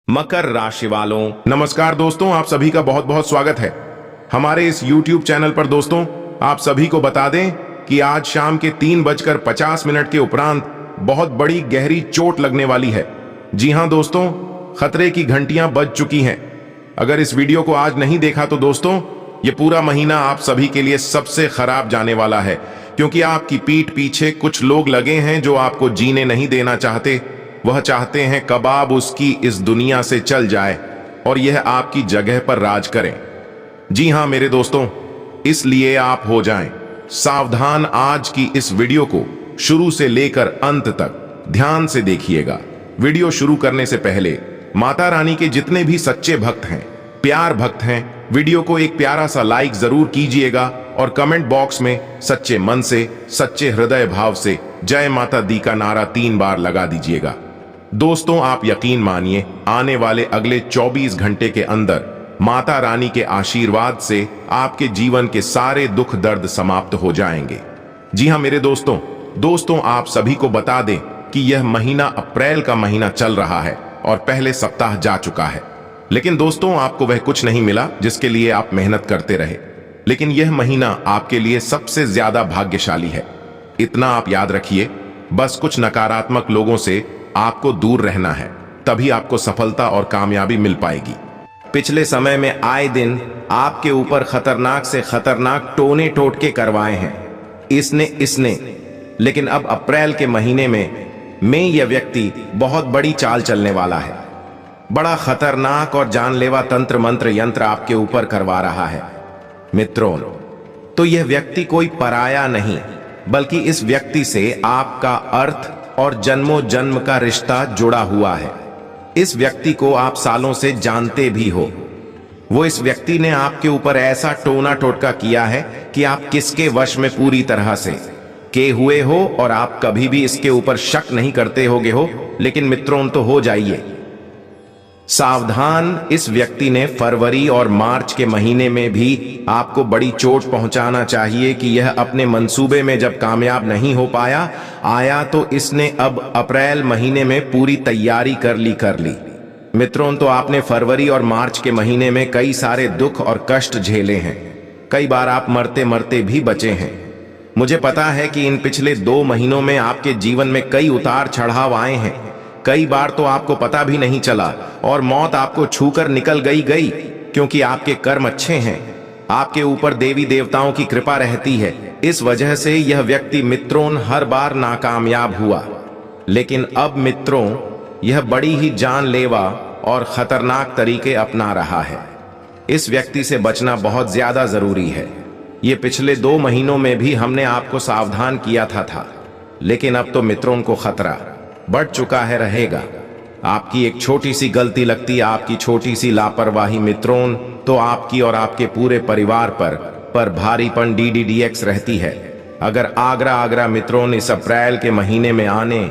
मकर राशि वालों, नमस्कार दोस्तों, आप सभी का बहुत बहुत स्वागत है हमारे इस YouTube चैनल पर। दोस्तों, आप सभी को बता दें कि आज शाम के 3:50 के उपरांत बहुत बड़ी गहरी चोट लगने वाली है। जी हां दोस्तों, खतरे की घंटियां बज चुकी हैं। अगर इस वीडियो को आज नहीं देखा तो दोस्तों, ये पूरा महीना आप सभी के लिए सबसे खराब जाने वाला है, क्योंकि आपकी पीठ पीछे कुछ लोग लगे हैं जो आपको जीने नहीं देना चाहते। वह चाहते हैं कबाब उसकी इस दुनिया से चल जाए और यह आपकी जगह पर राज करें। जी हां मेरे दोस्तों, इसलिए आप हो जाएं सावधान। आज की इस वीडियो को शुरू से लेकर अंत तक ध्यान से देखिएगा। वीडियो शुरू करने से पहले माता रानी के जितने भी सच्चे भक्त हैं, प्यार भक्त हैं, वीडियो को एक प्यारा सा लाइक जरूर कीजिएगा और कमेंट बॉक्स में सच्चे मन से, सच्चे हृदय भाव से जय माता दी का नारा 3 बार लगा दीजिएगा। दोस्तों, आप यकीन मानिए, आने वाले अगले 24 घंटे के अंदर माता रानी के आशीर्वाद से आपके जीवन के सारे दुख दर्द समाप्त हो जाएंगे। जी हां मेरे दोस्तों, आप सभी को बता दें कि यह महीना अप्रैल का महीना चल रहा है और पहले सप्ताह जा चुका है। लेकिन दोस्तों, आपको वह कुछ नहीं मिला जिसके लिए आप मेहनत करते रहे। लेकिन यह महीना आपके लिए सबसे ज्यादा भाग्यशाली है। इतना आप याद रखिए, बस कुछ नकारात्मक लोगों से आपको दूर रहना है, तभी आपको सफलता और कामयाबी मिल पाएगी। पिछले समय में आए दिन आपके ऊपर खतरनाक से खतरनाक टोने टोटके करवाए हैं इसने, लेकिन अब अप्रैल के महीने में यह व्यक्ति बहुत बड़ी चाल चलने वाला है। बड़ा खतरनाक और जानलेवा तंत्र मंत्र यंत्र आपके ऊपर करवा रहा है मित्रों। तो यह व्यक्ति कोई पराया नहीं, बल्कि इस व्यक्ति से आपका अर्थ और जन्मों जन्म का रिश्ता जुड़ा हुआ है। इस व्यक्ति को आप सालों से जानते भी हो। वो इस व्यक्ति ने आपके ऊपर ऐसा टोना टोटका किया है कि आप किसके वश में पूरी तरह से के हुए हो और आप कभी भी इसके ऊपर शक नहीं करते होगे हो। लेकिन मित्रों, तो हो जाइए सावधान। इस व्यक्ति ने फरवरी और मार्च के महीने में भी आपको बड़ी चोट पहुंचाना चाहिए कि यह अपने मंसूबे में जब कामयाब नहीं हो आया तो इसने अब अप्रैल महीने में पूरी तैयारी कर ली। मित्रों, तो आपने फरवरी और मार्च के महीने में कई सारे दुख और कष्ट झेले हैं। कई बार आप मरते मरते भी बचे हैं। मुझे पता है कि इन पिछले 2 महीनों में आपके जीवन में कई उतार चढ़ाव आए हैं। कई बार तो आपको पता भी नहीं चला और मौत आपको छूकर निकल गई, क्योंकि आपके कर्म अच्छे हैं। आपके ऊपर देवी देवताओं की कृपा रहती है। इस वजह से यह व्यक्ति मित्रों हर बार नाकामयाब हुआ। लेकिन अब मित्रों, यह बड़ी ही जानलेवा और खतरनाक तरीके अपना रहा है। इस व्यक्ति से बचना बहुत ज्यादा जरूरी है। ये पिछले 2 महीनों में भी हमने आपको सावधान किया था, लेकिन अब तो मित्रों को खतरा बढ़ चुका है रहेगा। आपकी एक छोटी सी गलती लगती, आपकी छोटी सी लापरवाही मित्रों, तो आपकी और आपके पूरे परिवार पर भारीपन DDDX रहती है। अगर आगरा मित्रों इस अप्रैल के महीने में आने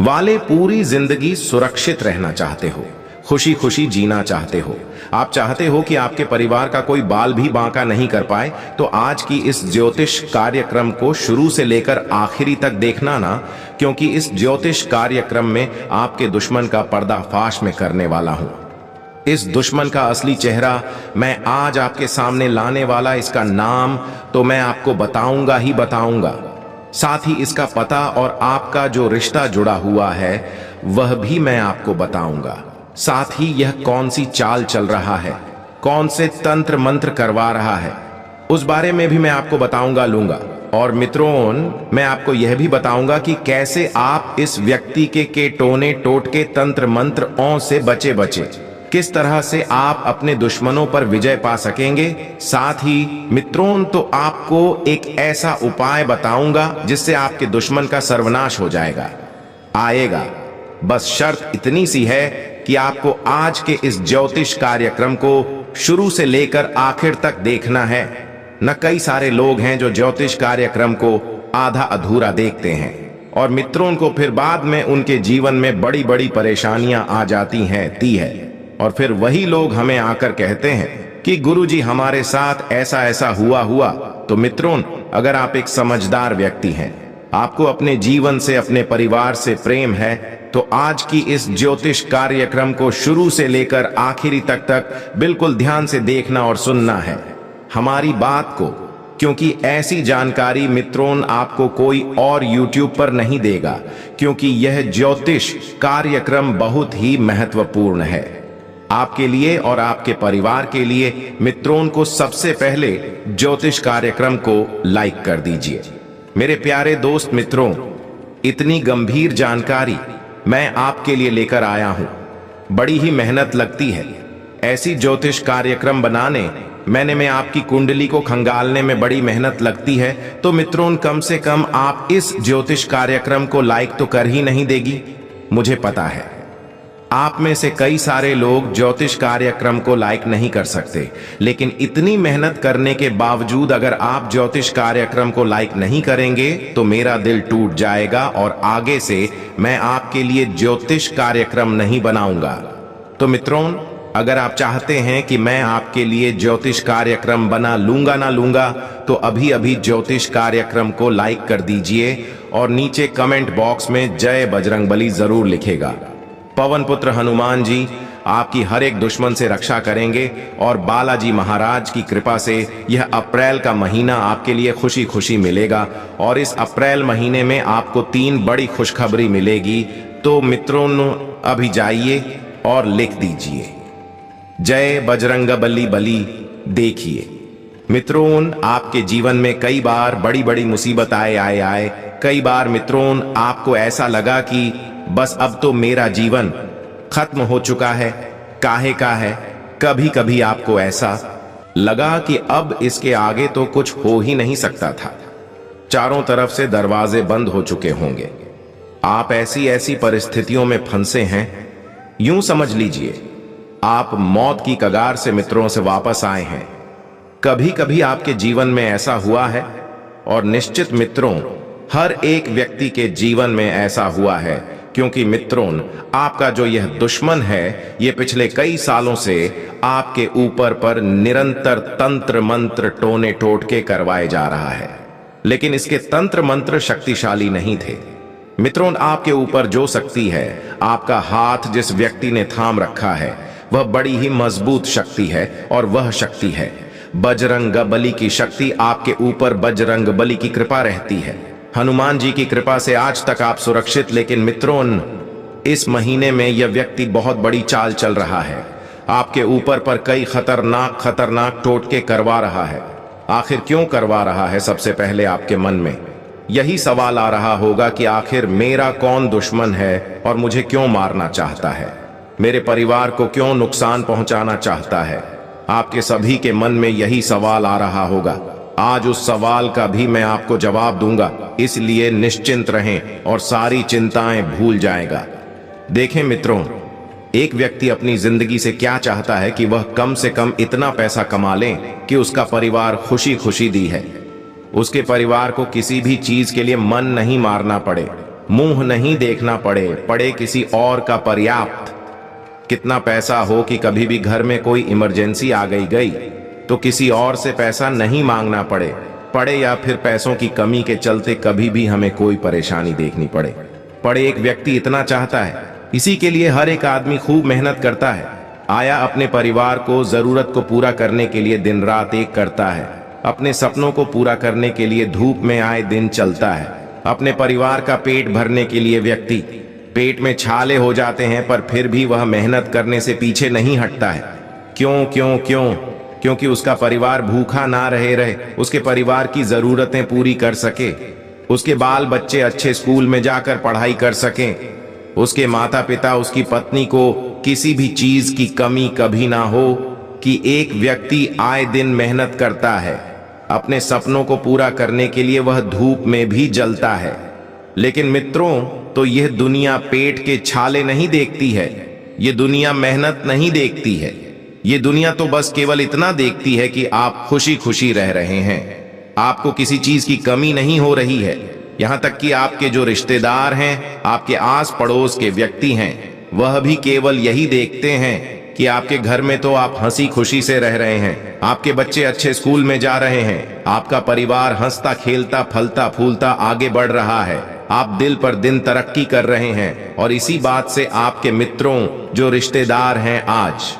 वाले पूरी जिंदगी सुरक्षित रहना चाहते हो, खुशी खुशी जीना चाहते हो, आप चाहते हो कि आपके परिवार का कोई बाल भी बांका नहीं कर पाए, तो आज की इस ज्योतिष कार्यक्रम को शुरू से लेकर आखिरी तक देखना ना, क्योंकि इस ज्योतिष कार्यक्रम में आपके दुश्मन का पर्दाफाश मैं करने वाला हूं। इस दुश्मन का असली चेहरा मैं आज आपके सामने लाने वाला, इसका नाम तो मैं आपको बताऊंगा ही बताऊंगा, साथ ही इसका पता और आपका जो रिश्ता जुड़ा हुआ है वह भी मैं आपको बताऊंगा। साथ ही यह कौन सी चाल चल रहा है, कौन से तंत्र मंत्र करवा रहा है, उस बारे में भी मैं आपको बताऊंगा लूंगा। और मित्रों, मैं आपको यह भी बताऊंगा कि कैसे आप इस व्यक्ति के टोने टोटके तंत्र मंत्रों से बचे किस तरह से आप अपने दुश्मनों पर विजय पा सकेंगे। साथ ही मित्रों, तो आपको एक ऐसा उपाय बताऊंगा जिससे आपके दुश्मन का सर्वनाश हो आएगा। बस शर्त इतनी सी है कि आपको आज के इस ज्योतिष कार्यक्रम को शुरू से लेकर आखिर तक देखना है। न कई सारे लोग हैं जो ज्योतिष कार्यक्रम को आधा अधूरा देखते हैं और मित्रों को फिर बाद में उनके जीवन में बड़ी बड़ी परेशानियां आ जाती हैं और फिर वही लोग हमें आकर कहते हैं कि गुरुजी हमारे साथ ऐसा हुआ। तो मित्रों, अगर आप एक समझदार व्यक्ति हैं, आपको अपने जीवन से, अपने परिवार से प्रेम है, तो आज की इस ज्योतिष कार्यक्रम को शुरू से लेकर आखिरी तक बिल्कुल ध्यान से देखना और सुनना है हमारी बात को, क्योंकि ऐसी जानकारी मित्रों आपको कोई और YouTube पर नहीं देगा, क्योंकि यह ज्योतिष कार्यक्रम बहुत ही महत्वपूर्ण है आपके लिए और आपके परिवार के लिए। मित्रों को सबसे पहले ज्योतिष कार्यक्रम को लाइक कर दीजिए। मेरे प्यारे दोस्त मित्रों, इतनी गंभीर जानकारी मैं आपके लिए लेकर आया हूं। बड़ी ही मेहनत लगती है ऐसी ज्योतिष कार्यक्रम बनाने में आपकी कुंडली को खंगालने में बड़ी मेहनत लगती है। तो मित्रों कम से कम आप इस ज्योतिष कार्यक्रम को लाइक तो कर ही नहीं देगी। मुझे पता है आप में से कई सारे लोग ज्योतिष कार्यक्रम को लाइक नहीं कर सकते, लेकिन इतनी मेहनत करने के बावजूद अगर आप ज्योतिष कार्यक्रम को लाइक नहीं करेंगे तो मेरा दिल टूट जाएगा और आगे से मैं आपके लिए ज्योतिष कार्यक्रम नहीं बनाऊंगा। तो मित्रों, अगर आप चाहते हैं कि मैं आपके लिए ज्योतिष कार्यक्रम बना लूंगा ना लूंगा, तो अभी अभी ज्योतिष कार्यक्रम को लाइक कर दीजिए और नीचे कमेंट बॉक्स में जय बजरंगबली जरूर लिखेगा। पवन पुत्र हनुमान जी आपकी हर एक दुश्मन से रक्षा करेंगे और बालाजी महाराज की कृपा से यह अप्रैल का महीना आपके लिए खुशी खुशी मिलेगा। और इस अप्रैल महीने में आपको 3 बड़ी खुशखबरी मिलेगी। तो मित्रों अभी जाइए और लिख दीजिए जय बजरंगबली बली। देखिए मित्रों, आपके जीवन में कई बार बड़ी बड़ी मुसीबत आए। कई बार मित्रों आपको ऐसा लगा कि बस अब तो मेरा जीवन खत्म हो चुका है, काहे का है। कभी कभी आपको ऐसा लगा कि अब इसके आगे तो कुछ हो ही नहीं सकता था। चारों तरफ से दरवाजे बंद हो चुके होंगे। आप ऐसी परिस्थितियों में फंसे हैं, यूं समझ लीजिए आप मौत की कगार से मित्रों से वापस आए हैं। कभी कभी आपके जीवन में ऐसा हुआ है और निश्चित मित्रों हर एक व्यक्ति के जीवन में ऐसा हुआ है, क्योंकि मित्रों आपका जो यह दुश्मन है ये पिछले कई सालों से आपके ऊपर पर निरंतर तंत्र मंत्र टोने टोटके करवाए जा रहा है, लेकिन इसके तंत्र मंत्र शक्तिशाली नहीं थे। मित्रों आपके ऊपर जो शक्ति है, आपका हाथ जिस व्यक्ति ने थाम रखा है वह बड़ी ही मजबूत शक्ति है और वह शक्ति है बजरंगबली की शक्ति। आपके ऊपर बजरंगबली की कृपा रहती है, हनुमान जी की कृपा से आज तक आप सुरक्षित। लेकिन मित्रों इस महीने में यह व्यक्ति बहुत बड़ी चाल चल रहा है, आपके ऊपर पर कई खतरनाक टोटके करवा रहा है। आखिर क्यों करवा रहा है? सबसे पहले आपके मन में यही सवाल आ रहा होगा कि आखिर मेरा कौन दुश्मन है और मुझे क्यों मारना चाहता है, मेरे परिवार को क्यों नुकसान पहुंचाना चाहता है। आपके सभी के मन में यही सवाल आ रहा होगा। आज उस सवाल का भी मैं आपको जवाब दूंगा, इसलिए निश्चिंत रहें और सारी चिंताएं भूल जाएगा। देखें मित्रों, एक व्यक्ति अपनी जिंदगी से क्या चाहता है कि वह कम से कम इतना पैसा कमा ले कि उसका परिवार खुशी खुशी दी है, उसके परिवार को किसी भी चीज के लिए मन नहीं मारना पड़े, मुंह नहीं देखना पड़े किसी और का पर्याप्त। कितना पैसा हो कि कभी भी घर में कोई इमरजेंसी आ गई तो किसी और से पैसा नहीं मांगना पड़े या फिर पैसों की कमी के चलते कभी भी हमें कोई परेशानी देखनी पड़े। एक व्यक्ति इतना चाहता है, इसी के लिए हर एक आदमी खूब मेहनत करता है। आया अपने परिवार को जरूरत को पूरा करने के लिए दिन रात एक करता है, अपने सपनों को पूरा करने के लिए धूप में आए दिन चलता है। अपने परिवार का पेट भरने के लिए व्यक्ति पेट में छाले हो जाते हैं, पर फिर भी वह मेहनत करने से पीछे नहीं हटता है। क्यों? क्योंकि उसका परिवार भूखा ना रहे, उसके परिवार की जरूरतें पूरी कर सके, उसके बाल बच्चे अच्छे स्कूल में जाकर पढ़ाई कर सकें, उसके माता पिता उसकी पत्नी को किसी भी चीज की कमी कभी ना हो। कि एक व्यक्ति आए दिन मेहनत करता है, अपने सपनों को पूरा करने के लिए वह धूप में भी जलता है। लेकिन मित्रों, तो यह दुनिया पेट के छाले नहीं देखती है, यह दुनिया मेहनत नहीं देखती है। ये दुनिया तो बस केवल इतना देखती है कि आप खुशी खुशी रह रहे हैं, आपको किसी चीज की कमी नहीं हो रही है। यहां तक कि आपके जो रिश्तेदार हैं, आपके आस पड़ोस के व्यक्ति हैं, वह भी केवल यही देखते हैं कि आपके घर में तो आप हंसी खुशी से रह रहे हैं, आपके बच्चे अच्छे स्कूल में जा रहे हैं, आपका परिवार हंसता खेलता फलता फूलता आगे बढ़ रहा है। आप दिल पर दिन तरक्की कर रहे हैं और इसी बात से आपके मित्रों, जो रिश्तेदार हैं, आज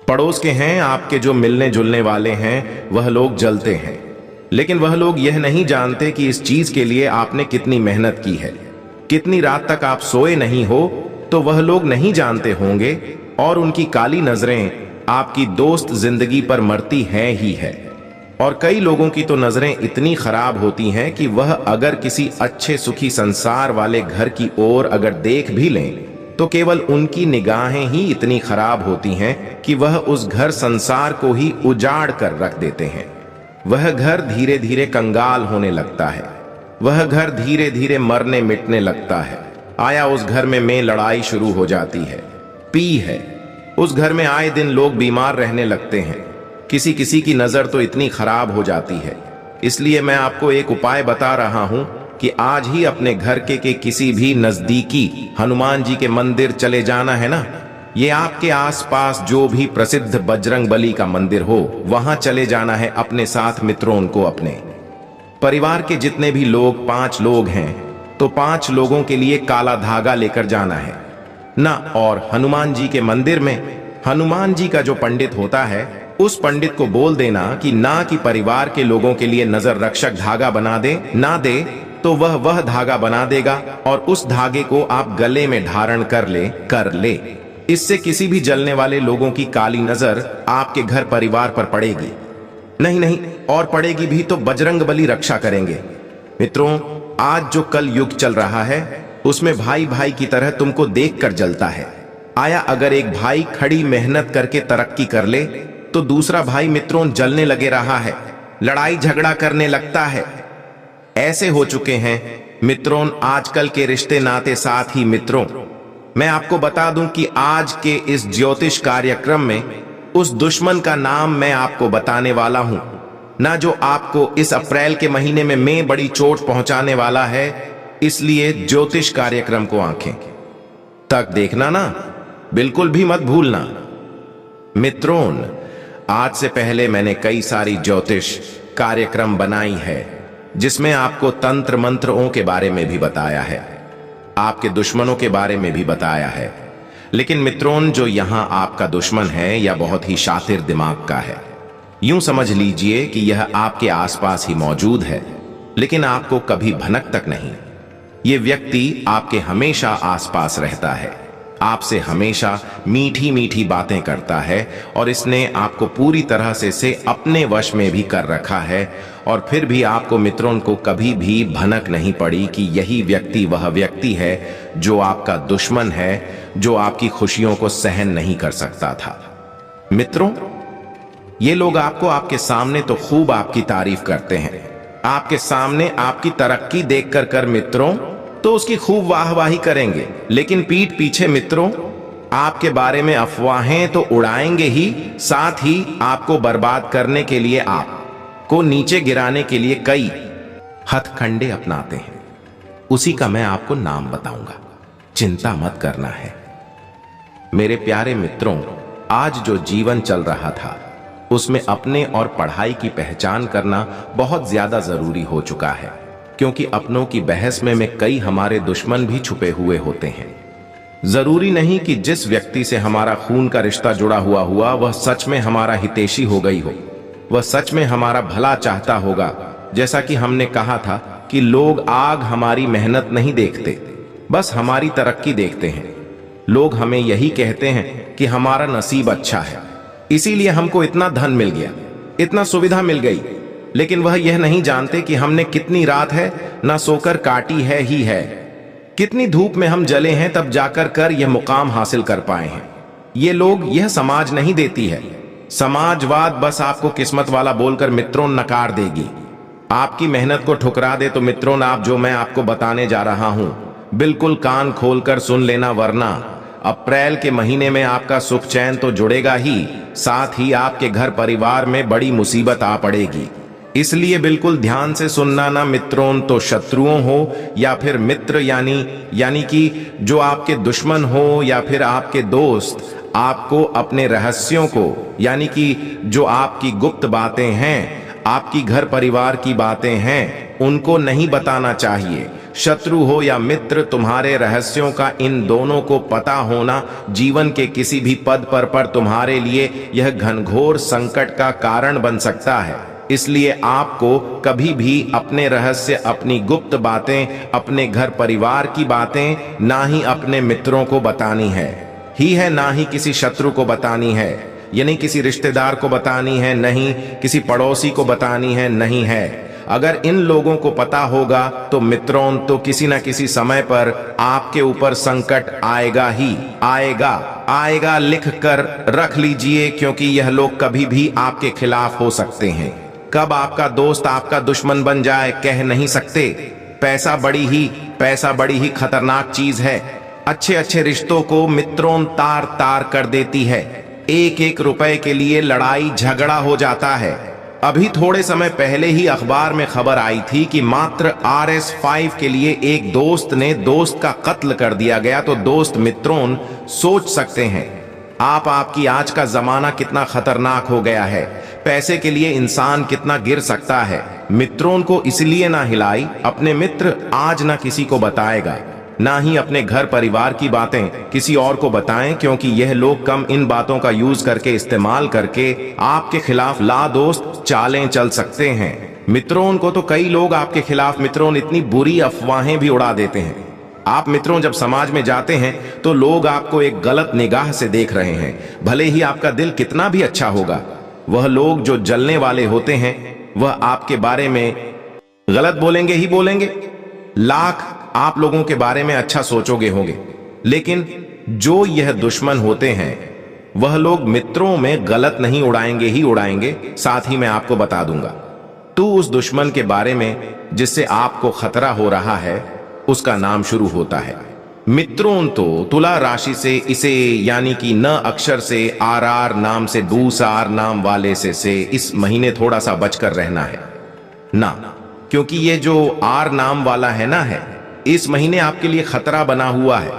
पड़ोस के हैं, आपके जो मिलने जुलने वाले हैं, वह लोग जलते हैं। लेकिन वह लोग यह नहीं जानते कि इस चीज के लिए आपने कितनी मेहनत की है, कितनी रात तक आप सोए नहीं हो, तो वह लोग नहीं जानते होंगे और उनकी काली नजरें आपकी दोस्त जिंदगी पर मरती हैं ही है। और कई लोगों की तो नजरें इतनी खराब होती हैं कि वह अगर किसी अच्छे सुखी संसार वाले घर की ओर अगर देख भी लें तो केवल उनकी निगाहें ही इतनी खराब होती हैं कि वह उस घर संसार को ही उजाड़ कर रख देते हैं। वह घर धीरे धीरे कंगाल होने लगता है, वह घर धीरे धीरे मरने मिटने लगता है। आया उस घर में लड़ाई शुरू हो जाती है, पी है, उस घर में आए दिन लोग बीमार रहने लगते हैं, किसी किसी की नजर तो इतनी खराब हो जाती है। इसलिए मैं आपको एक उपाय बता रहा हूं कि आज ही अपने घर के किसी भी नजदीकी हनुमान जी के मंदिर चले जाना है ना। ये आपके आसपास जो भी प्रसिद्ध बजरंग बली का मंदिर हो, वहां चले जाना है अपने साथ मित्रों को। अपने परिवार के जितने भी लोग 5 लोग हैं तो 5 लोगों के लिए काला धागा लेकर जाना है ना। और हनुमान जी के मंदिर में हनुमान जी का जो पंडित होता है, उस पंडित को बोल देना कि ना कि परिवार के लोगों के लिए नजर रक्षक धागा बना दे, ना दे तो वह धागा बना देगा और उस धागे को आप गले में धारण कर ले। इससे किसी भी जलने वाले लोगों की काली नजर आपके घर परिवार पर पड़ेगी नहीं, और पड़ेगी भी तो बजरंग बली रक्षा करेंगे। मित्रों, आज जो कल युग चल रहा है उसमें भाई भाई की तरह तुमको देखकर जलता है। आया अगर एक भाई खड़ी मेहनत करके तरक्की कर ले तो दूसरा भाई मित्रों जलने लगे रहा है, लड़ाई झगड़ा करने लगता है। ऐसे हो चुके हैं मित्रों आजकल के रिश्ते नाते। साथ ही मित्रों, मैं आपको बता दूं कि आज के इस ज्योतिष कार्यक्रम में उस दुश्मन का नाम मैं आपको बताने वाला हूं ना, जो आपको इस अप्रैल के महीने में बड़ी चोट पहुंचाने वाला है। इसलिए ज्योतिष कार्यक्रम को आंखें तक देखना ना, बिल्कुल भी मत भूलना। मित्रों, आज से पहले मैंने कई सारी ज्योतिष कार्यक्रम बनाई है जिसमें आपको तंत्र मंत्रों के बारे में भी बताया है, आपके दुश्मनों के बारे में भी बताया है। लेकिन मित्रों, जो यहां आपका दुश्मन है या बहुत ही शातिर दिमाग का है, यूं समझ लीजिए कि यह आपके आसपास ही मौजूद है लेकिन आपको कभी भनक तक नहीं। ये व्यक्ति आपके हमेशा आसपास रहता है, आपसे हमेशा मीठी मीठी बातें करता है और इसने आपको पूरी तरह से अपने वश में भी कर रखा है। और फिर भी आपको मित्रों को कभी भी भनक नहीं पड़ी कि यही व्यक्ति वह व्यक्ति है जो आपका दुश्मन है, जो आपकी खुशियों को सहन नहीं कर सकता था। मित्रों, ये लोग आपको आपके सामने तो खूब आपकी तारीफ करते हैं, आपके सामने आपकी तरक्की देखकर कर मित्रों तो उसकी खूब वाहवाही करेंगे, लेकिन पीठ पीछे मित्रों आपके बारे में अफवाहें तो उड़ाएंगे ही, साथ ही आपको बर्बाद करने के लिए, आपको नीचे गिराने के लिए कई हथकंडे अपनाते हैं। उसी का मैं आपको नाम बताऊंगा, चिंता मत करना है। मेरे प्यारे मित्रों, आज जो जीवन चल रहा था उसमें अपने और पढ़ाई की पहचान करना बहुत ज्यादा जरूरी हो चुका है, क्योंकि अपनों की बहस में कई हमारे दुश्मन भी छुपे हुए होते हैं। जरूरी नहीं कि जिस व्यक्ति से हमारा खून का रिश्ता जुड़ा हुआ वह सच में हमारा हितैषी हो गई हो, वह सच में हमारा भला चाहता होगा। जैसा कि हमने कहा था कि लोग आग हमारी मेहनत नहीं देखते, बस हमारी तरक्की देखते हैं। लोग हमें यही कहते हैं कि हमारा नसीब अच्छा है, इसीलिए हमको इतना धन मिल गया, इतना सुविधा मिल गई। लेकिन वह यह नहीं जानते कि हमने कितनी रात है ना सोकर काटी है ही है, कितनी धूप में हम जले हैं तब जाकर यह मुकाम हासिल कर पाए हैं। ये लोग यह समाज नहीं देती है। समाजवाद बस आपको किस्मत वाला बोलकर मित्रों नकार देगी, आपकी मेहनत को ठुकरा दे। तो मित्रों, आप जो मैं आपको बताने जा रहा हूं बिल्कुल कान खोलकर सुन लेना, वरना अप्रैल के महीने में आपका सुख चैन तो जुड़ेगा ही, साथ ही आपके घर परिवार में बड़ी मुसीबत आ पड़ेगी। इसलिए बिल्कुल ध्यान से सुनना ना मित्रों, तो शत्रुओं हो या फिर मित्र यानी कि जो आपके दुश्मन हो या फिर आपके दोस्त, आपको अपने रहस्यों को यानी कि जो आपकी गुप्त बातें हैं, आपकी घर परिवार की बातें हैं, उनको नहीं बताना चाहिए। शत्रु हो या मित्र, तुम्हारे रहस्यों का इन दोनों को पता होना जीवन के किसी भी पद पर तुम्हारे लिए यह घनघोर संकट का कारण बन सकता है। इसलिए आपको कभी भी अपने रहस्य, अपनी गुप्त बातें, अपने घर परिवार की बातें ना ही अपने मित्रों को बतानी है, ना ही किसी शत्रु को बतानी है, यानी किसी रिश्तेदार को बतानी है, नहीं किसी पड़ोसी को बतानी है, नहीं है। अगर इन लोगों को पता होगा तो मित्रों, तो किसी न किसी समय पर आपके ऊपर संकट आएगा ही आएगा। लिख कर रख लीजिए, क्योंकि यह लोग कभी भी आपके खिलाफ हो सकते हैं। कब आपका दोस्त आपका दुश्मन बन जाए कह नहीं सकते। पैसा बड़ी ही खतरनाक चीज है। अच्छे रिश्तों को मित्रों तार तार कर देती है। एक रुपए के लिए लड़ाई झगड़ा हो जाता है। अभी थोड़े समय पहले ही अखबार में खबर आई थी कि मात्र RS5 के लिए एक दोस्त ने दोस्त का कत्ल कर दिया गया। तो दोस्त मित्रों, सोच सकते हैं आपकी आज का जमाना कितना खतरनाक हो गया है। पैसे के लिए इंसान कितना गिर सकता है। मित्रों को इसलिए ना हिलाई, अपने मित्र आज ना किसी को बताएगा, ना ही अपने घर परिवार की बातें किसी और को बताएं, क्योंकि यह लोग कम इन बातों का यूज करके, इस्तेमाल करके आपके खिलाफ ला दोस्त चालें चल सकते हैं। मित्रों को तो कई लोग आपके खिलाफ मित्रों इतनी बुरी अफवाहें भी उड़ा देते हैं। आप मित्रों जब समाज में जाते हैं तो लोग आपको एक गलत निगाह से देख रहे हैं। भले ही आपका दिल कितना भी अच्छा होगा, वह लोग जो जलने वाले होते हैं वह आपके बारे में गलत बोलेंगे ही बोलेंगे। लाख आप लोगों के बारे में अच्छा सोचोगे होंगे, लेकिन जो यह दुश्मन होते हैं वह लोग मित्रों में गलत नहीं उड़ाएंगे ही उड़ाएंगे। साथ ही मैं आपको बता दूंगा, तू उस दुश्मन के बारे में जिससे आपको खतरा हो रहा है, उसका नाम शुरू होता है मित्रों। तो तुला राशि से इसे, यानी कि न अक्षर से RR नाम से, दूसार नाम वाले से इस महीने थोड़ा सा बचकर रहना है ना, क्योंकि ये जो R नाम वाला है ना, इस महीने आपके लिए खतरा बना हुआ है।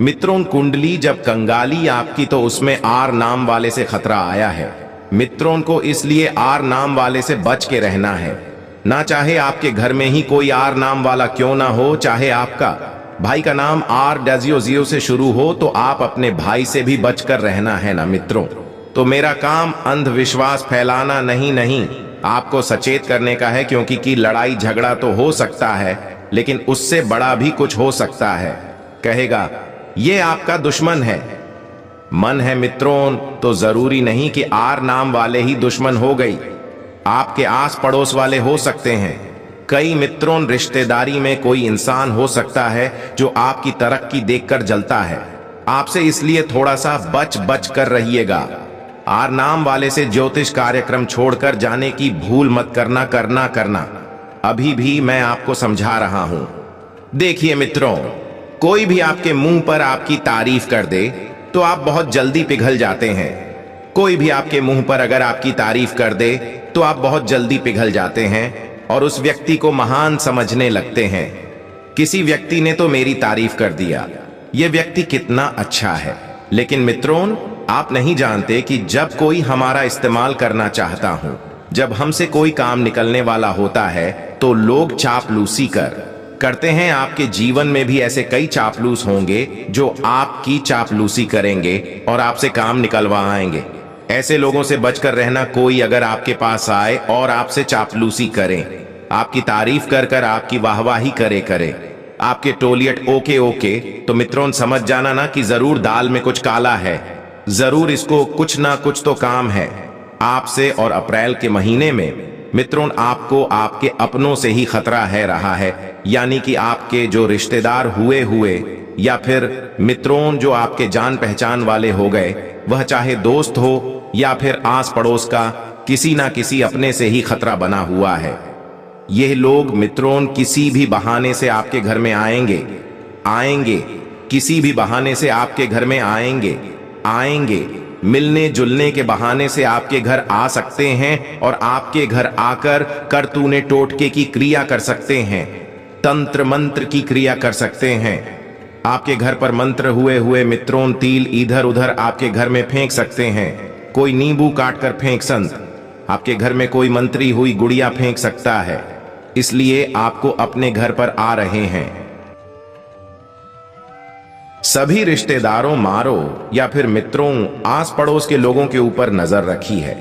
मित्रों, कुंडली जब कंगाली आपकी तो उसमें R नाम वाले से खतरा आया है। मित्रों को इसलिए R नाम वाले से बच के रहना है। ना चाहे आपके घर में ही कोई R नाम वाला क्यों ना हो, चाहे आपका भाई का नाम R से शुरू हो, तो आप अपने भाई से भी बचकर रहना है ना मित्रों। तो मेरा काम अंधविश्वास फैलाना नहीं, आपको सचेत करने का है, क्योंकि की लड़ाई झगड़ा तो हो सकता है, लेकिन उससे बड़ा भी कुछ हो सकता है। कहेगा ये आपका दुश्मन है, मन है मित्रों, तो जरूरी नहीं कि R नाम वाले ही दुश्मन हो गई। आपके आस पड़ोस वाले हो सकते हैं। कई मित्रों, रिश्तेदारी में कोई इंसान हो सकता है जो आपकी तरक्की देखकर जलता है आपसे, इसलिए थोड़ा सा बच कर रहिएगा। R नाम वाले से ज्योतिष कार्यक्रम छोड़कर जाने की भूल मत करना। अभी भी मैं आपको समझा रहा हूं। देखिए मित्रों, कोई भी आपके मुंह पर आपकी तारीफ कर दे तो आप बहुत जल्दी पिघल जाते हैं। कोई भी आपके मुंह पर अगर आपकी तारीफ कर दे तो आप बहुत जल्दी पिघल जाते हैं और उस व्यक्ति को महान समझने लगते हैं। किसी व्यक्ति ने तो मेरी तारीफ कर दिया, यह व्यक्ति कितना अच्छा है। लेकिन मित्रों, आप नहीं जानते कि जब कोई हमारा इस्तेमाल करना चाहता हूं, जब हमसे कोई काम निकलने वाला होता है, तो लोग चापलूसी करते हैं। आपके जीवन में भी ऐसे कई चापलूस होंगे जो आपकी चापलूसी करेंगे और आपसे काम निकलवाएंगे। ऐसे लोगों से बचकर रहना। कोई अगर आपके पास आए और आपसे चापलूसी करें, आपकी तारीफ कर आपकी वाहवाही करे, आपके टोलियट ओके, तो मित्रों समझ जाना ना कि जरूर दाल में कुछ काला है, जरूर इसको कुछ ना कुछ तो काम है आपसे। और अप्रैल के महीने में मित्रों आपको आपके अपनों से ही खतरा है रहा है, यानी कि आपके जो रिश्तेदार हुए या फिर मित्रों जो आपके जान पहचान वाले हो गए, वह चाहे दोस्त हो या फिर आस पड़ोस का, किसी ना किसी अपने से ही खतरा बना हुआ है। यह लोग मित्रों किसी भी बहाने से आपके घर में आएंगे, किसी भी बहाने से आपके घर में आएंगे, मिलने जुलने के बहाने से आपके घर आ सकते हैं और आपके घर आकर करतूने टोटके की क्रिया कर सकते हैं, तंत्र मंत्र की क्रिया कर सकते हैं। आपके घर पर मंत्र हुए मित्रों तिल इधर उधर आपके घर में फेंक सकते हैं। कोई नींबू काट कर फेंक संत, आपके घर में कोई मंत्री हुई गुड़िया फेंक सकता है। इसलिए आपको अपने घर पर आ रहे हैं। सभी रिश्तेदारों, मारो या फिर मित्रों, आस पड़ोस के लोगों के ऊपर नजर रखी है।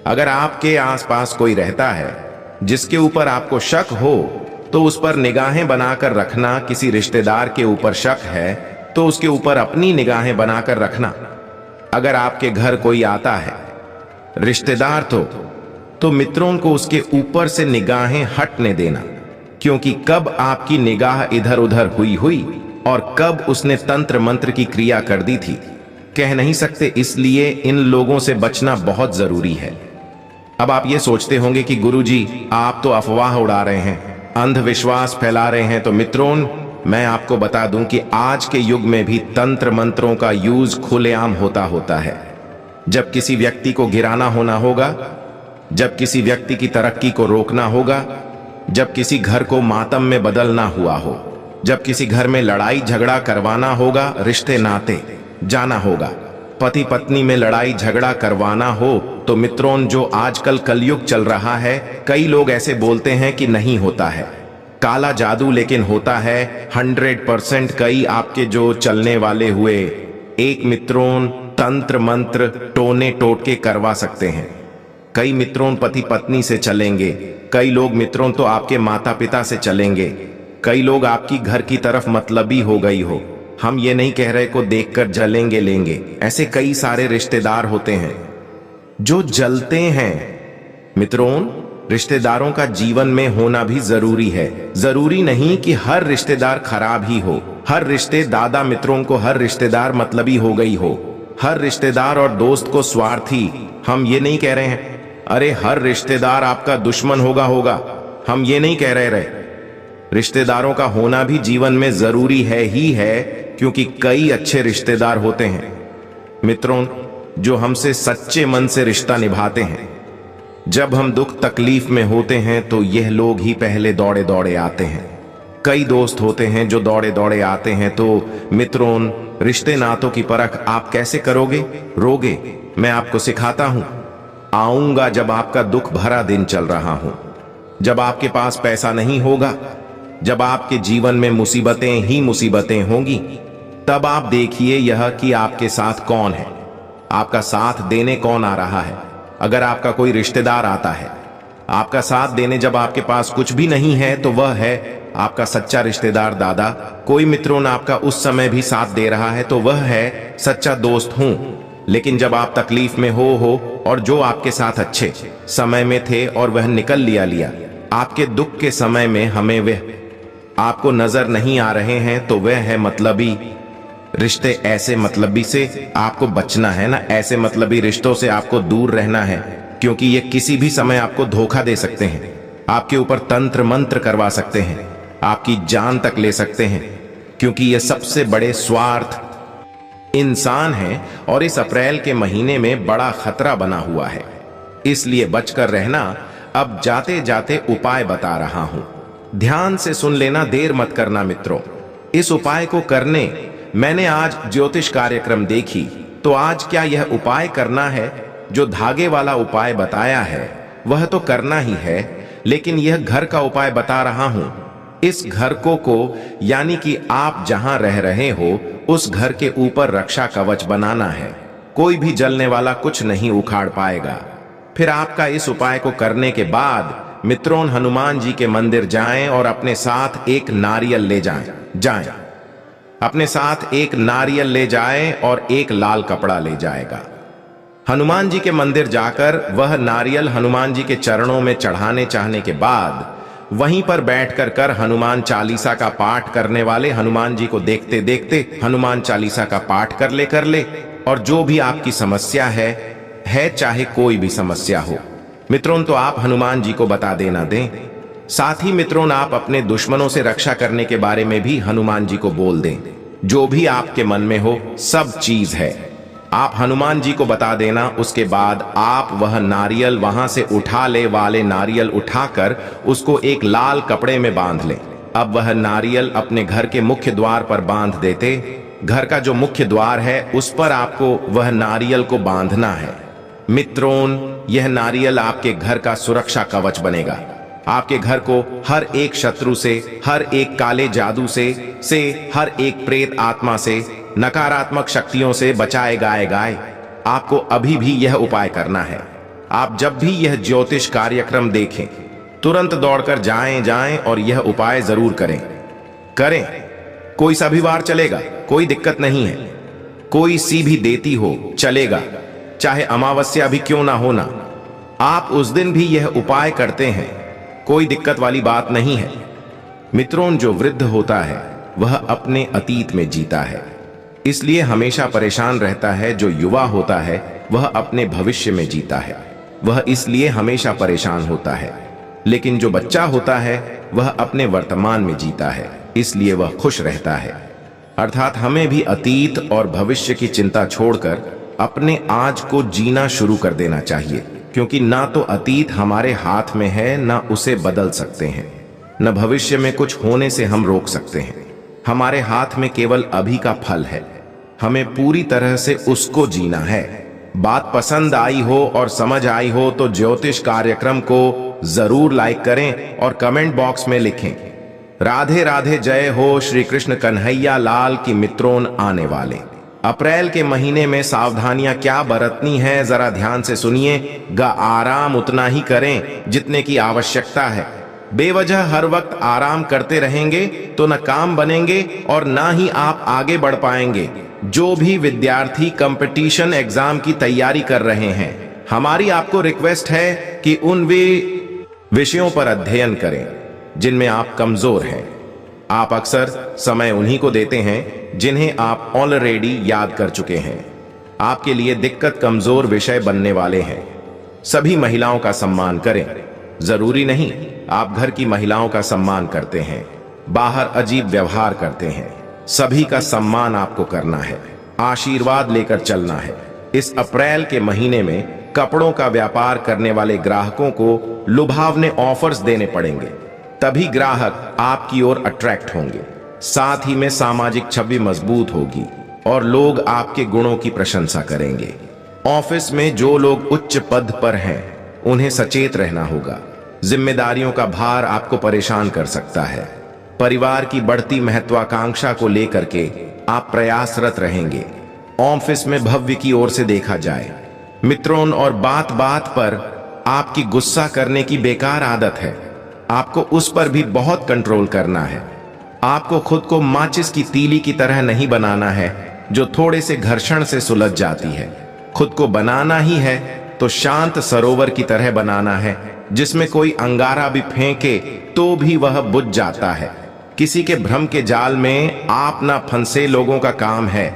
अगर आपके आसपास कोई रहता है जिसके ऊपर आपको शक हो तो उस पर निगाहें बनाकर रखना। किसी रिश्तेदार के ऊपर शक है तो उसके ऊपर अपनी निगाहें बनाकर रखना। अगर आपके घर कोई आता है रिश्तेदार तो मित्रों को उसके ऊपर से निगाहें हटने देना, क्योंकि कब आपकी निगाह इधर उधर हुई और कब उसने तंत्र मंत्र की क्रिया कर दी थी कह नहीं सकते। इसलिए इन लोगों से बचना बहुत जरूरी है। अब आप ये सोचते होंगे कि गुरुजी आप तो अफवाह उड़ा रहे हैं, अंधविश्वास फैला रहे हैं। तो मित्रों, मैं आपको बता दूं कि आज के युग में भी तंत्र मंत्रों का यूज खुलेआम होता है। जब किसी व्यक्ति को गिराना होना होगा, जब किसी व्यक्ति की तरक्की को रोकना होगा, जब किसी घर को मातम में बदलना हुआ हो, जब किसी घर में लड़ाई झगड़ा करवाना होगा, रिश्ते नाते जाना होगा, पति पत्नी में लड़ाई झगड़ा करवाना हो, तो मित्रों जो आजकल कलयुग चल रहा है, कई लोग ऐसे बोलते हैं कि नहीं होता है काला जादू, लेकिन होता है 100%। कई आपके जो चलने वाले हुए एक मित्रों तंत्र मंत्र टोने टोटके करवा सकते हैं। कई मित्रों पति पत्नी से चलेंगे, कई लोग मित्रों तो आपके माता पिता से चलेंगे, कई लोग आपकी घर की तरफ मतलबी हो गई हो, हम ये नहीं कह रहे को देखकर जलेंगे लेंगे। ऐसे कई सारे रिश्तेदार होते हैं जो जलते हैं। मित्रों, रिश्तेदारों का जीवन में होना भी जरूरी है। जरूरी नहीं कि हर रिश्तेदार खराब ही हो, हर रिश्ते दादा मित्रों को हर रिश्तेदार मतलबी हो गई हो, हर रिश्तेदार और दोस्त को स्वार्थी। हम ये नहीं कह रहे हैं अरे हर रिश्तेदार आपका दुश्मन होगा, हम ये नहीं कह रहे। रिश्तेदारों का होना भी जीवन में जरूरी है ही है, क्योंकि कई अच्छे रिश्तेदार होते हैं मित्रों जो हमसे सच्चे मन से रिश्ता निभाते हैं। जब हम दुख तकलीफ में होते हैं तो यह लोग ही पहले दौड़े दौड़े आते हैं। कई दोस्त होते हैं जो दौड़े दौड़े आते हैं। तो मित्रों, रिश्ते नातों की परख आप कैसे करोगे? रोगे? मैं आपको सिखाता हूं। आऊंगा जब आपका दुख भरा दिन चल रहा हूं, जब आपके पास पैसा नहीं होगा, जब आपके जीवन में मुसीबतें ही मुसीबतें होंगी, तब आप देखिए यह कि आपके साथ कौन है, आपका साथ देने कौन आ रहा है। अगर आपका कोई रिश्तेदार आता है आपका साथ देने जब आपके पास कुछ भी नहीं है, तो वह है आपका सच्चा रिश्तेदार दादा। कोई मित्रों ने आपका उस समय भी साथ दे रहा है तो वह है सच्चा दोस्त हूं। लेकिन जब आप तकलीफ में हो और जो आपके साथ अच्छे समय में थे और वह निकल लिया, आपके दुख के समय में हमें वह आपको नजर नहीं आ रहे हैं, तो वह है मतलबी रिश्ते। ऐसे मतलबी से आपको बचना है ना, ऐसे मतलबी रिश्तों से आपको दूर रहना है, क्योंकि ये किसी भी समय आपको धोखा दे सकते हैं, आपके ऊपर तंत्र मंत्र करवा सकते हैं, आपकी जान तक ले सकते हैं, क्योंकि ये सबसे बड़े स्वार्थ इंसान हैं और इस अप्रैल के महीने में बड़ा खतरा बना हुआ है। इसलिए बचकर रहना। अब जाते जाते उपाय बता रहा हूं, ध्यान से सुन लेना, देर मत करना मित्रों। इस उपाय को करने मैंने आज ज्योतिष कार्यक्रम देखी, तो आज क्या यह उपाय करना है? जो धागे वाला उपाय बताया है वह तो करना ही है, लेकिन यह घर का उपाय बता रहा हूं। इस घर को यानी कि आप जहां रह रहे हो उस घर के ऊपर रक्षा कवच बनाना है। कोई भी जलने वाला कुछ नहीं उखाड़ पाएगा। फिर आपका इस उपाय को करने के बाद मित्रों हनुमान जी के मंदिर जाएं और अपने साथ एक नारियल ले जाएं। अपने साथ एक नारियल ले जाएं और एक लाल कपड़ा ले जाएगा। हनुमान जी के मंदिर जाकर वह नारियल हनुमान जी के चरणों में चढ़ाने चाहने के बाद वहीं पर बैठकर कर हनुमान चालीसा का पाठ करने वाले हनुमान जी को देखते देखते हनुमान चालीसा का पाठ कर ले और जो भी आपकी समस्या है चाहे कोई भी समस्या हो मित्रों, तो आप हनुमान जी को बता देना दें। साथ ही मित्रों आप अपने दुश्मनों से रक्षा करने के बारे में भी हनुमान जी को बोल दें। जो भी आपके मन में हो सब चीज है, आप हनुमान जी को बता देना। उसके बाद आप वह नारियल वहां से उठा ले वाले नारियल उठाकर उसको एक लाल कपड़े में बांध लें। अब वह नारियल अपने घर के मुख्य द्वार पर बांध देते। घर का जो मुख्य द्वार है उस पर आपको वह नारियल को बांधना है। मित्रों, यह नारियल आपके घर का सुरक्षा कवच बनेगा। आपके घर को हर एक शत्रु से, हर एक काले जादू से हर एक प्रेत आत्मा से, नकारात्मक शक्तियों से बचाएगा। आपको अभी भी यह उपाय करना है। आप जब भी यह ज्योतिष कार्यक्रम देखें, तुरंत दौड़कर जाएं और यह उपाय जरूर करें। कोई सा भी वार चलेगा, कोई दिक्कत नहीं है। कोई सी भी देती हो चलेगा, चाहे अमावस्या भी क्यों ना होना। आप उस दिन भी यह उपाय करते हैं, कोई दिक्कत वाली बात नहीं है। मित्रों, जो वृद्ध होता है वह अपने अतीत में जीता है, इसलिए हमेशा परेशान रहता है। जो युवा होता है वह अपने भविष्य में जीता है, वह इसलिए हमेशा परेशान होता है। लेकिन जो बच्चा होता है वह अपने वर्तमान में जीता है, इसलिए वह खुश रहता है। अर्थात हमें भी अतीत और भविष्य की चिंता छोड़कर अपने आज को जीना शुरू कर देना चाहिए, क्योंकि ना तो अतीत हमारे हाथ में है, ना उसे बदल सकते हैं, न भविष्य में कुछ होने से हम रोक सकते हैं। हमारे हाथ में केवल अभी का फल है, हमें पूरी तरह से उसको जीना है। बात पसंद आई हो और समझ आई हो तो ज्योतिष कार्यक्रम को जरूर लाइक करें और कमेंट बॉक्स में लिखें, राधे राधे, जय हो श्री कृष्ण कन्हैया लाल की। मित्रों, आने वाले अप्रैल के महीने में सावधानियां क्या बरतनी है, जरा ध्यान से सुनिएगा। आराम उतना ही करें जितने की आवश्यकता है। बेवजह हर वक्त आराम करते रहेंगे तो न काम बनेंगे और ना ही आप आगे बढ़ पाएंगे। जो भी विद्यार्थी कंपटीशन एग्जाम की तैयारी कर रहे हैं, हमारी आपको रिक्वेस्ट है कि उन विषयों पर अध्ययन करें जिनमें आप कमजोर हैं। आप अक्सर समय उन्हीं को देते हैं जिन्हें आप ऑलरेडी याद कर चुके हैं। आपके लिए दिक्कत कमजोर विषय बनने वाले हैं। सभी महिलाओं का सम्मान करें। जरूरी नहीं आप घर की महिलाओं का सम्मान करते हैं, बाहर अजीब व्यवहार करते हैं, सभी का सम्मान आपको करना है, आशीर्वाद लेकर चलना है। इस अप्रैल के महीने में कपड़ों का व्यापार करने वाले ग्राहकों को लुभावने ऑफर्स देने पड़ेंगे, तभी ग्राहक आपकी ओर अट्रैक्ट होंगे। साथ ही में सामाजिक छवि मजबूत होगी और लोग आपके गुणों की प्रशंसा करेंगे। ऑफिस में जो लोग उच्च पद पर हैं, उन्हें सचेत रहना होगा। जिम्मेदारियों का भार आपको परेशान कर सकता है। परिवार की बढ़ती महत्वाकांक्षा को लेकर के आप प्रयासरत रहेंगे। ऑफिस में भव्य की ओर से देखा जाए। मित्रों, और बात बात पर आपकी गुस्सा करने की बेकार आदत है, आपको उस पर भी बहुत कंट्रोल करना है। आपको खुद को माचिस की तीली की तरह नहीं बनाना है जो थोड़े से घर्षण से सुलझ जाती है। खुद को बनाना ही है तो शांत सरोवर की तरह बनाना है, जिसमें कोई अंगारा भी फेंके तो भी वह बुझ जाता है। किसी के भ्रम के जाल में आप ना फंसे। लोगों का काम है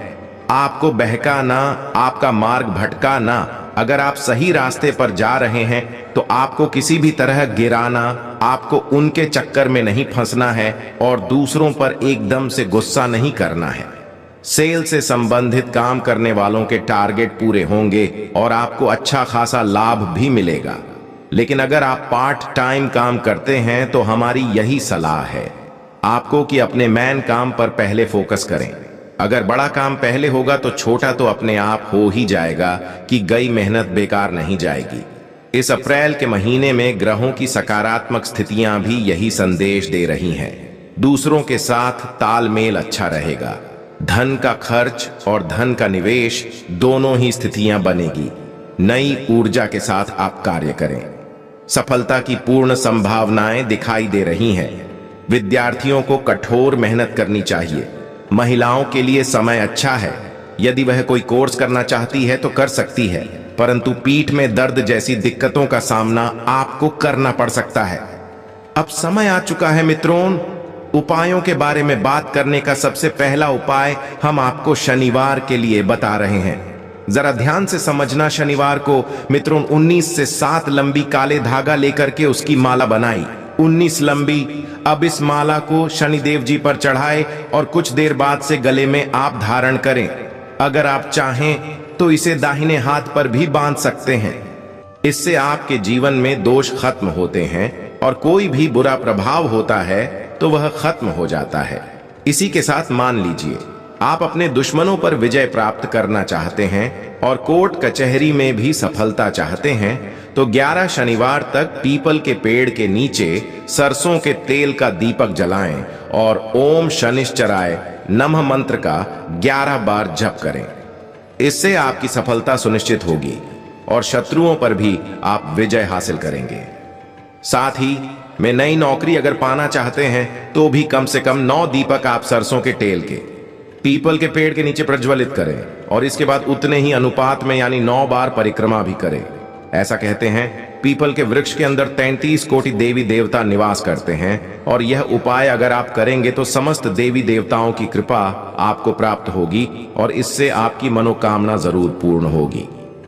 आपको बहकाना, आपका मार्ग भटकाना। अगर आप सही रास्ते पर जा रहे हैं तो आपको किसी भी तरह गिराना, आपको उनके चक्कर में नहीं फंसना है और दूसरों पर एकदम से गुस्सा नहीं करना है। सेल से संबंधित काम करने वालों के टारगेट पूरे होंगे और आपको अच्छा खासा लाभ भी मिलेगा। लेकिन अगर आप पार्ट टाइम काम करते हैं तो हमारी यही सलाह है आपको कि अपने मेन काम पर पहले फोकस करें। अगर बड़ा काम पहले होगा तो छोटा तो अपने आप हो ही जाएगा कि गई मेहनत बेकार नहीं जाएगी। इस अप्रैल के महीने में ग्रहों की सकारात्मक स्थितियां भी यही संदेश दे रही हैं। दूसरों के साथ तालमेल अच्छा रहेगा। धन का खर्च और धन का निवेश दोनों ही स्थितियां बनेगी। नई ऊर्जा के साथ आप कार्य करें। सफलता की पूर्ण संभावनाएं दिखाई दे रही हैं। विद्यार्थियों को कठोर मेहनत करनी चाहिए। महिलाओं के लिए समय अच्छा है। यदि वह कोई कोर्स करना चाहती है तो कर सकती है, परंतु पीठ में दर्द जैसी दिक्कतों का सामना आपको करना पड़ सकता है। अब समय आ चुका है मित्रों, उपायों के बारे में बात करने का। सबसे पहला उपाय हम आपको शनिवार के लिए बता रहे हैं। जरा ध्यान से समझना। शनिवार को मित्रों 19 से 7 लंबी काले धागा लेकर के उसकी माला बनाई। 19 लंबी। अब इस माला को शनिदेव जी पर चढ़ाए और कुछ देर बाद से गले में आप धारण करें। अगर आप चाहें तो इसे दाहिने हाथ पर भी बांध सकते हैं। इससे आपके जीवन में दोष खत्म होते हैं और कोई भी बुरा प्रभाव होता है तो वह खत्म हो जाता है। इसी के साथ मान लीजिए आप अपने दुश्मनों पर विजय प्राप्त करना चाहते हैं और कोर्ट कचहरी में भी सफलता चाहते हैं तो 11 शनिवार तक पीपल के पेड़ के नीचे सरसों के तेल का दीपक जलाएं और ओम शनिश्चराय नमः मंत्र का 11 बार जप करें। इससे आपकी सफलता सुनिश्चित होगी और शत्रुओं पर भी आप विजय हासिल करेंगे। साथ ही में नई नौकरी अगर पाना चाहते हैं तो भी कम से कम 9 दीपक आप सरसों के तेल के पीपल के पेड़ के नीचे प्रज्वलित करें और इसके बाद उतने ही अनुपात में यानी 9 बार परिक्रमा भी करें। ऐसा कहते हैं पीपल के वृक्ष के अंदर 33 कोटि देवी देवता निवास करते हैं और यह उपाय अगर आप करेंगे तो समस्त देवी देवताओं की कृपा आपको प्राप्त होगी और इससे आपकी मनोकामना जरूर पूर्ण होगी।